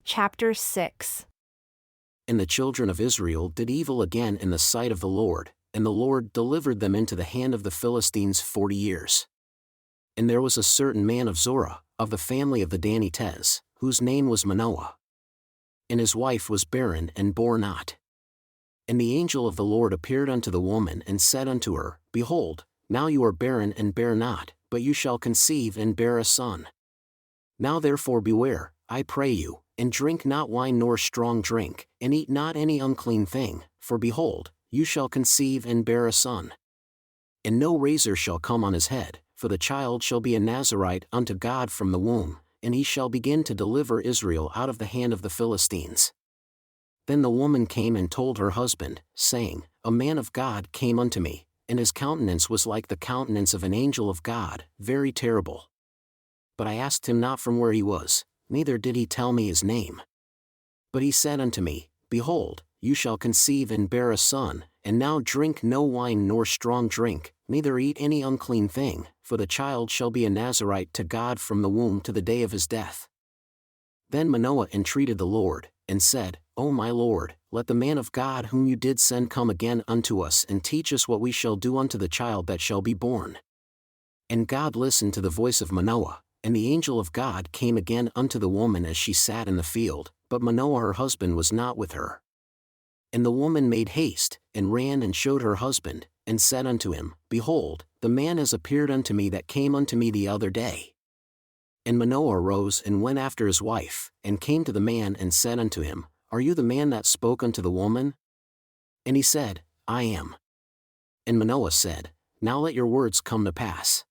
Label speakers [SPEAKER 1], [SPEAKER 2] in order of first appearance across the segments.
[SPEAKER 1] Chapter 6.
[SPEAKER 2] And the children of Israel did evil again in the sight of the Lord, and the Lord delivered them into the hand of the Philistines 40 years. And there was a certain man of Zorah, of the family of the Danites, whose name was Manoah. And his wife was barren and bore not. And the angel of the Lord appeared unto the woman and said unto her, Behold, now you are barren and bear not, but you shall conceive and bear a son. Now therefore beware, I pray you, and drink not wine nor strong drink, and eat not any unclean thing, for behold, you shall conceive and bear a son. And no razor shall come on his head, for the child shall be a Nazarite unto God from the womb, and he shall begin to deliver Israel out of the hand of the Philistines. Then the woman came and told her husband, saying, A man of God came unto me, and his countenance was like the countenance of an angel of God, very terrible. But I asked him not from where he was, neither did he tell me his name. But he said unto me, Behold, you shall conceive and bear a son, and now drink no wine nor strong drink, neither eat any unclean thing, for the child shall be a Nazarite to God from the womb to the day of his death. Then Manoah entreated the Lord, and said, O my Lord, let the man of God whom you did send come again unto us and teach us what we shall do unto the child that shall be born. And God listened to the voice of Manoah, and the angel of God came again unto the woman as she sat in the field, but Manoah her husband was not with her. And the woman made haste, and ran and showed her husband, and said unto him, Behold, the man has appeared unto me that came unto me the other day. And Manoah arose and went after his wife, and came to the man and said unto him, Are you the man that spoke unto the woman? And he said, I am. And Manoah said, Now let your words come to pass.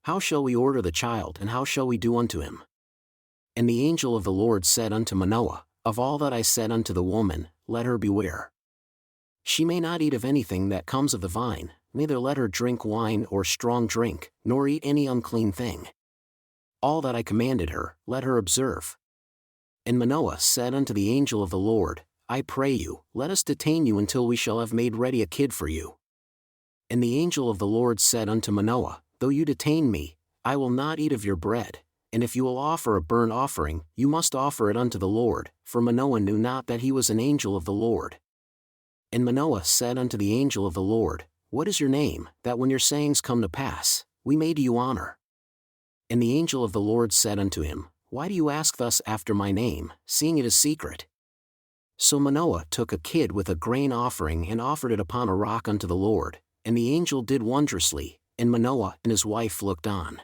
[SPEAKER 2] How shall we order the child, and how shall we do unto him? And the angel of the Lord said unto Manoah, Of all that I said unto the woman, let her beware. She may not eat of anything that comes of the vine, neither let her drink wine or strong drink, nor eat any unclean thing. All that I commanded her, let her observe. And Manoah said unto the angel of the Lord, I pray you, let us detain you until we shall have made ready a kid for you. And the angel of the Lord said unto Manoah, Though you detain me, I will not eat of your bread, and if you will offer a burnt offering, you must offer it unto the Lord, for Manoah knew not that he was an angel of the Lord. And Manoah said unto the angel of the Lord, What is your name, that when your sayings come to pass, we may do you honor? And the angel of the Lord said unto him, Why do you ask thus after my name, seeing it is secret? So Manoah took a kid with a grain offering and offered it upon a rock unto the Lord, and the angel did wondrously, and Manoah and his wife looked on.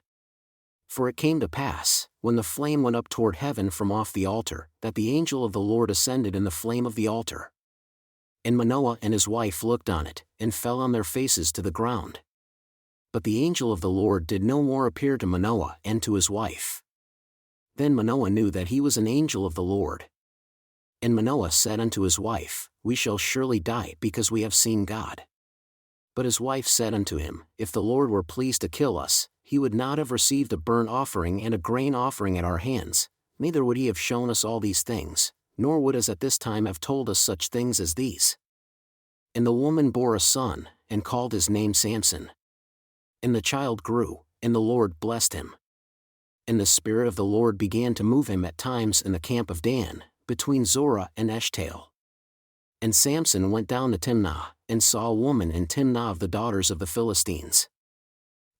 [SPEAKER 2] For it came to pass, when the flame went up toward heaven from off the altar, that the angel of the Lord ascended in the flame of the altar. And Manoah and his wife looked on it, and fell on their faces to the ground. But the angel of the Lord did no more appear to Manoah and to his wife. Then Manoah knew that he was an angel of the Lord. And Manoah said unto his wife, We shall surely die because we have seen God. But his wife said unto him, If the Lord were pleased to kill us, he would not have received a burnt offering and a grain offering at our hands, neither would he have shown us all these things, nor would as at this time have told us such things as these. And the woman bore a son, and called his name Samson. And the child grew, and the Lord blessed him. And the Spirit of the Lord began to move him at times in the camp of Dan, between Zorah and Eshtaol. And Samson went down to Timnah, and saw a woman in Timnah of the daughters of the Philistines.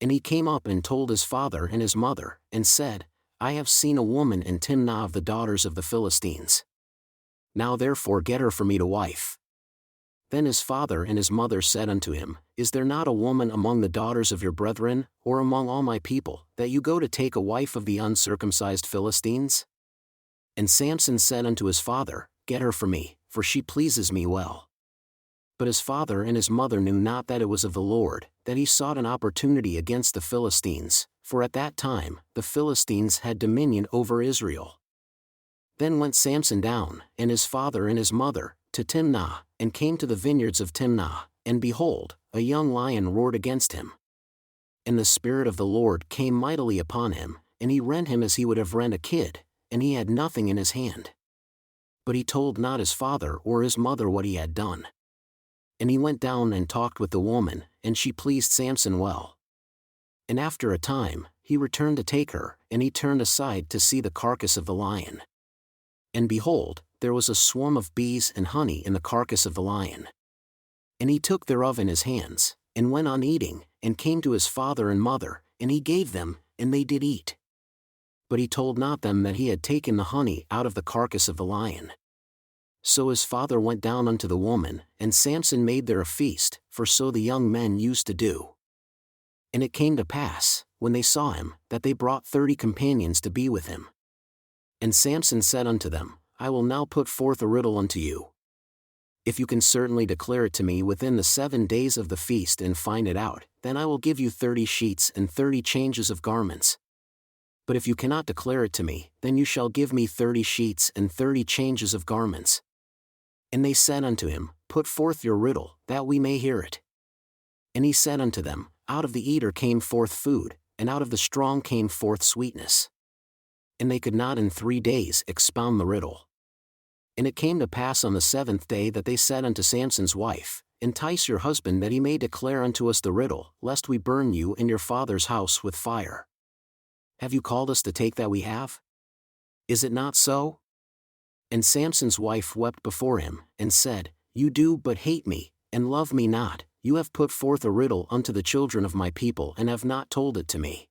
[SPEAKER 2] And he came up and told his father and his mother, and said, I have seen a woman in Timnah of the daughters of the Philistines. Now therefore get her for me to wife. Then his father and his mother said unto him, Is there not a woman among the daughters of your brethren, or among all my people, that you go to take a wife of the uncircumcised Philistines? And Samson said unto his father, Get her for me, for she pleases me well. But his father and his mother knew not that it was of the Lord, that he sought an opportunity against the Philistines, for at that time the Philistines had dominion over Israel. Then went Samson down, and his father and his mother, to Timnah, and came to the vineyards of Timnah, and behold, a young lion roared against him. And the Spirit of the Lord came mightily upon him, and he rent him as he would have rent a kid, and he had nothing in his hand. But he told not his father or his mother what he had done. And he went down and talked with the woman, and she pleased Samson well. And after a time, he returned to take her, and he turned aside to see the carcass of the lion. And behold, there was a swarm of bees and honey in the carcass of the lion. And he took thereof in his hands, and went on eating, and came to his father and mother, and he gave them, and they did eat. But he told not them that he had taken the honey out of the carcass of the lion. So his father went down unto the woman, and Samson made there a feast, for so the young men used to do. And it came to pass, when they saw him, that they brought 30 companions to be with him. And Samson said unto them, I will now put forth a riddle unto you. If you can certainly declare it to me within the 7 days of the feast and find it out, then I will give you 30 sheets and 30 changes of garments. But if you cannot declare it to me, then you shall give me 30 sheets and 30 changes of garments. And they said unto him, Put forth your riddle, that we may hear it. And he said unto them, Out of the eater came forth food, and out of the strong came forth sweetness. And they could not in 3 days expound the riddle. And it came to pass on the 7th day that they said unto Samson's wife, Entice your husband that he may declare unto us the riddle, lest we burn you and your father's house with fire. Have you called us to take that we have? Is it not so? And Samson's wife wept before him, and said, You do but hate me, and love me not. You have put forth a riddle unto the children of my people, and have not told it to me.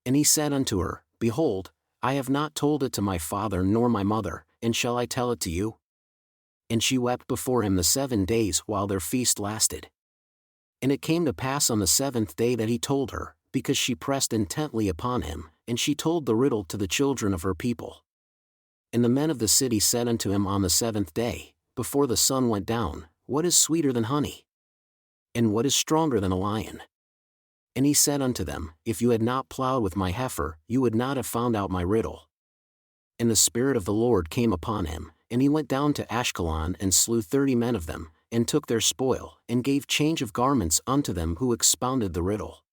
[SPEAKER 2] And he said unto her, Behold, I have not told it to my father nor my mother, and shall I tell it to you? And she wept before him the 7 days while their feast lasted. And it came to pass on the 7th day that he told her, because she pressed intently upon him, and she told the riddle to the children of her people. And the men of the city said unto him on the 7th day, before the sun went down, What is sweeter than honey? And what is stronger than a lion? And he said unto them, If you had not plowed with my heifer, you would not have found out my riddle. And the Spirit of the Lord came upon him, and he went down to Ashkelon and slew 30 men of them, and took their spoil, and gave change of garments unto them who expounded the riddle.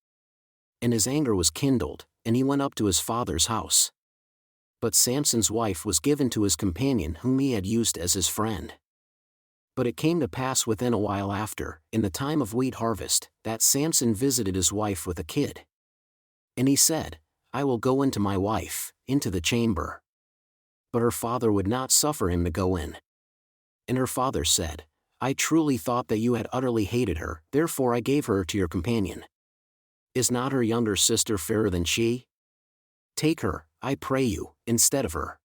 [SPEAKER 2] And his anger was kindled, and he went up to his father's house. But Samson's wife was given to his companion whom he had used as his friend. But it came to pass within a while after, in the time of wheat harvest, that Samson visited his wife with a kid. And he said, I will go into my wife, into the chamber. But her father would not suffer him to go in. And her father said, I truly thought that you had utterly hated her, therefore I gave her to your companion. Is not her younger sister fairer than she? Take her, I pray you, instead of her.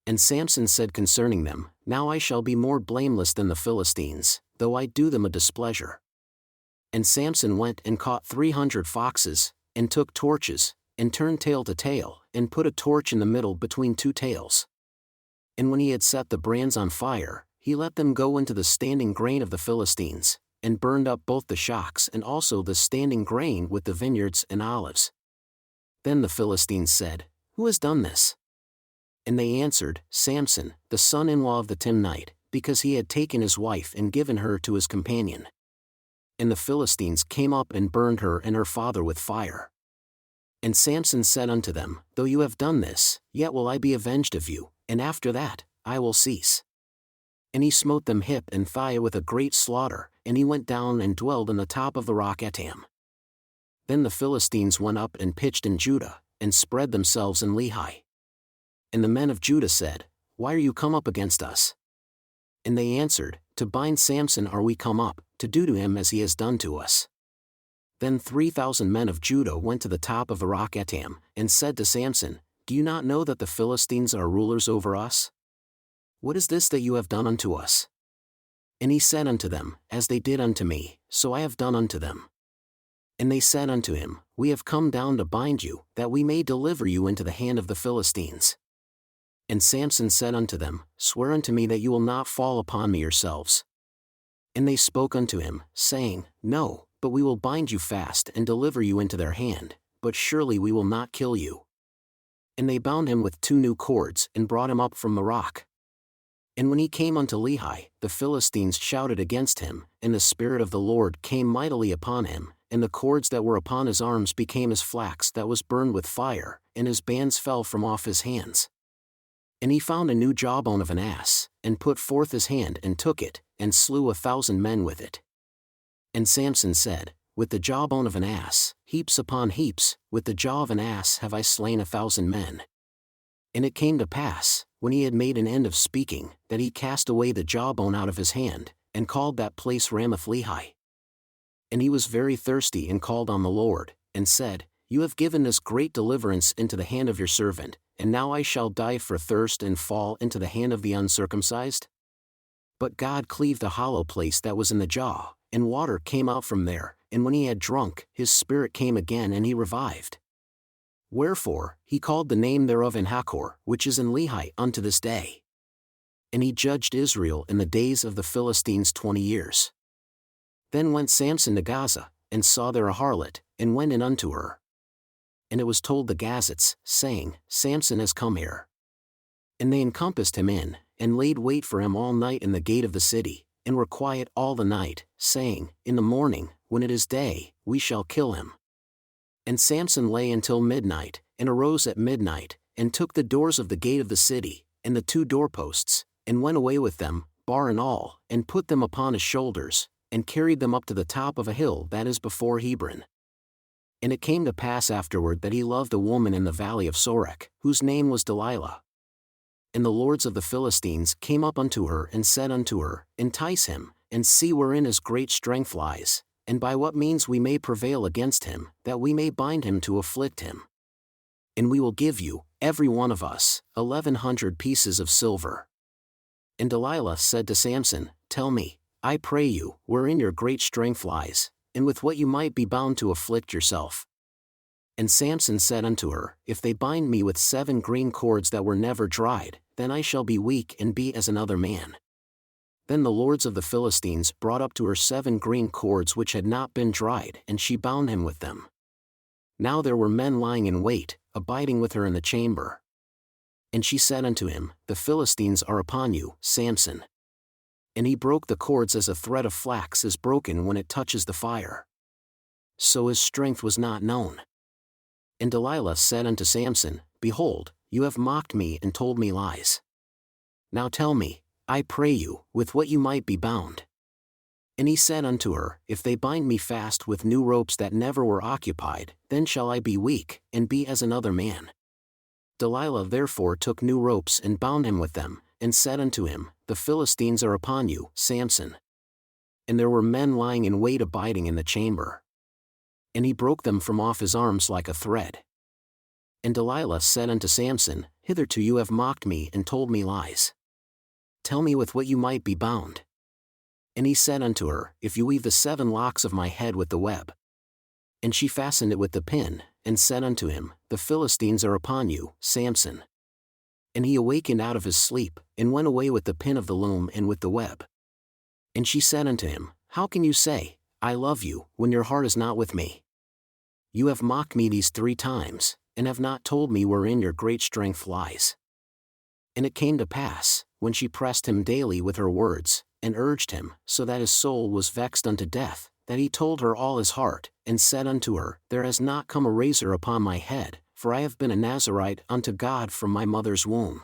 [SPEAKER 2] And Samson said concerning them, Now I shall be more blameless than the Philistines, though I do them a displeasure. And Samson went and caught 300 foxes, and took torches, and turned tail to tail, and put a torch in the middle between 2 tails. And when he had set the brands on fire, he let them go into the standing grain of the Philistines, and burned up both the shocks and also the standing grain with the vineyards and olives. Then the Philistines said, Who has done this? And they answered, Samson, the son-in-law of the Timnite, because he had taken his wife and given her to his companion. And the Philistines came up and burned her and her father with fire. And Samson said unto them, Though you have done this, yet will I be avenged of you, and after that, I will cease. And he smote them hip and thigh with a great slaughter, and he went down and dwelled on the top of the rock Etam. Then the Philistines went up and pitched in Judah, and spread themselves in Lehi. And the men of Judah said, Why are you come up against us? And they answered, To bind Samson are we come up, to do to him as he has done to us. Then 3,000 men of Judah went to the top of the rock Etam, and said to Samson, Do you not know that the Philistines are rulers over us? What is this that you have done unto us? And he said unto them, As they did unto me, so I have done unto them. And they said unto him, We have come down to bind you, that we may deliver you into the hand of the Philistines. And Samson said unto them, Swear unto me that you will not fall upon me yourselves. And they spoke unto him, saying, No, but we will bind you fast and deliver you into their hand, but surely we will not kill you. And they bound him with 2 new cords, and brought him up from the rock. And when he came unto Lehi, the Philistines shouted against him, and the Spirit of the Lord came mightily upon him, and the cords that were upon his arms became as flax that was burned with fire, and his bands fell from off his hands. And he found a new jawbone of an ass, and put forth his hand and took it, and slew 1,000 men with it. And Samson said, With the jawbone of an ass, heaps upon heaps, with the jaw of an ass have I slain 1,000 men. And it came to pass, when he had made an end of speaking, that he cast away the jawbone out of his hand, and called that place Ramath-lehi. And he was very thirsty and called on the Lord, and said, You have given this great deliverance into the hand of your servant, and now I shall die for thirst and fall into the hand of the uncircumcised? But God cleaved the hollow place that was in the jaw, and water came out from there, and when he had drunk, his spirit came again and he revived. Wherefore, he called the name thereof En-hakkore, which is in Lehi unto this day. And he judged Israel in the days of the Philistines 20 years. Then went Samson to Gaza, and saw there a harlot, and went in unto her. And it was told the Gazites, saying, Samson has come here. And they encompassed him in, and laid wait for him all night in the gate of the city, and were quiet all the night, saying, In the morning, when it is day, we shall kill him. And Samson lay until midnight, and arose at midnight, and took the doors of the gate of the city, and the 2 doorposts, and went away with them, bar and all, and put them upon his shoulders, and carried them up to the top of a hill that is before Hebron. And it came to pass afterward that he loved a woman in the valley of Sorek, whose name was Delilah. And the lords of the Philistines came up unto her and said unto her, Entice him, and see wherein his great strength lies, and by what means we may prevail against him, that we may bind him to afflict him. And we will give you, every one of us, 1,100 pieces of silver. And Delilah said to Samson, Tell me, I pray you, wherein your great strength lies, and with what you might be bound to afflict yourself. And Samson said unto her, If they bind me with 7 green cords that were never dried, then I shall be weak and be as another man. Then the lords of the Philistines brought up to her 7 green cords which had not been dried, and she bound him with them. Now there were men lying in wait, abiding with her in the chamber. And she said unto him, The Philistines are upon you, Samson. And he broke the cords as a thread of flax is broken when it touches the fire. So his strength was not known. And Delilah said unto Samson, Behold, you have mocked me and told me lies. Now tell me, I pray you, with what you might be bound. And he said unto her, If they bind me fast with new ropes that never were occupied, then shall I be weak, and be as another man. Delilah therefore took new ropes and bound him with them, and said unto him, The Philistines are upon you, Samson. And there were men lying in wait abiding in the chamber. And he broke them from off his arms like a thread. And Delilah said unto Samson, Hitherto you have mocked me and told me lies. Tell me with what you might be bound. And he said unto her, If you weave the 7 locks of my head with the web. And she fastened it with the pin, and said unto him, The Philistines are upon you, Samson. And he awakened out of his sleep, and went away with the pin of the loom and with the web. And she said unto him, How can you say, I love you, when your heart is not with me? You have mocked me these 3 times, and have not told me wherein your great strength lies. And it came to pass, when she pressed him daily with her words, and urged him, so that his soul was vexed unto death, that he told her all his heart, and said unto her, There has not come a razor upon my head, for I have been a Nazarite unto God from my mother's womb.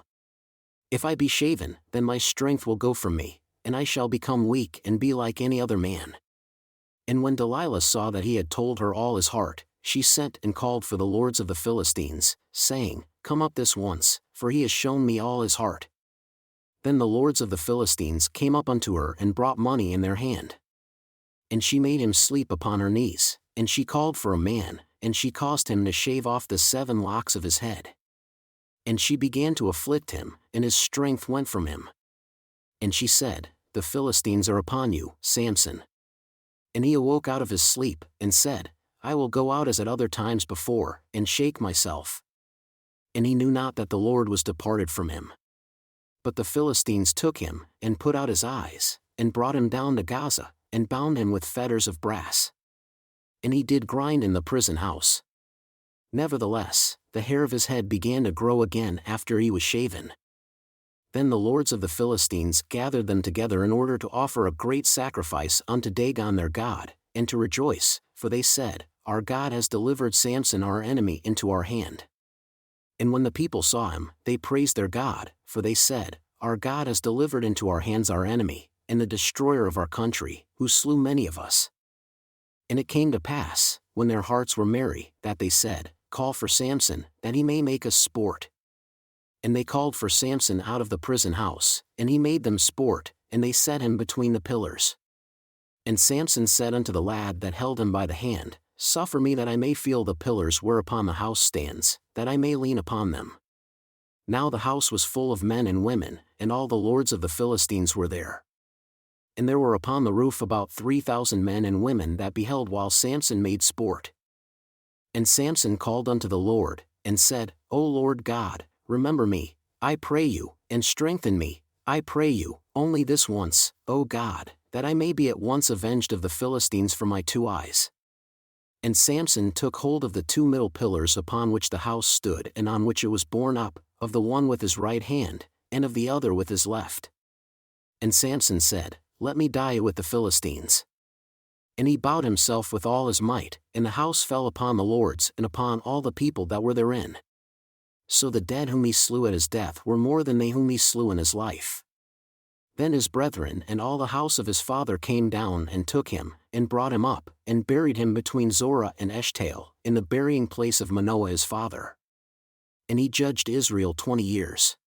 [SPEAKER 2] If I be shaven, then my strength will go from me, and I shall become weak and be like any other man. And when Delilah saw that he had told her all his heart, she sent and called for the lords of the Philistines, saying, Come up this once, for he has shown me all his heart. Then the lords of the Philistines came up unto her and brought money in their hand. And she made him sleep upon her knees, and she called for a man, and she caused him to shave off the 7 locks of his head. And she began to afflict him, and his strength went from him. And she said, The Philistines are upon you, Samson. And he awoke out of his sleep, and said, I will go out as at other times before, and shake myself. And he knew not that the Lord was departed from him. But the Philistines took him, and put out his eyes, and brought him down to Gaza, and bound him with fetters of brass. And he did grind in the prison house. Nevertheless, the hair of his head began to grow again after he was shaven. Then the lords of the Philistines gathered them together in order to offer a great sacrifice unto Dagon their god, and to rejoice, for they said, Our God has delivered Samson our enemy into our hand. And when the people saw him, they praised their God, for they said, Our God has delivered into our hands our enemy, and the destroyer of our country, who slew many of us. And it came to pass, when their hearts were merry, that they said, Call for Samson, that he may make us sport. And they called for Samson out of the prison house, and he made them sport, and they set him between the pillars. And Samson said unto the lad that held him by the hand, Suffer me that I may feel the pillars whereupon the house stands, that I may lean upon them. Now the house was full of men and women, and all the lords of the Philistines were there. And there were upon the roof about 3,000 men and women that beheld while Samson made sport. And Samson called unto the Lord, and said, O Lord God, remember me, I pray you, and strengthen me, I pray you, only this once, O God, that I may be at once avenged of the Philistines for my 2 eyes. And Samson took hold of the 2 middle pillars upon which the house stood and on which it was borne up, of the one with his right hand, and of the other with his left. And Samson said, Let me die with the Philistines. And he bowed himself with all his might, and the house fell upon the lords and upon all the people that were therein. So the dead whom he slew at his death were more than they whom he slew in his life. Then his brethren and all the house of his father came down and took him, and brought him up, and buried him between Zorah and Eshtaol, in the burying place of Manoah his father. And he judged Israel 20 years.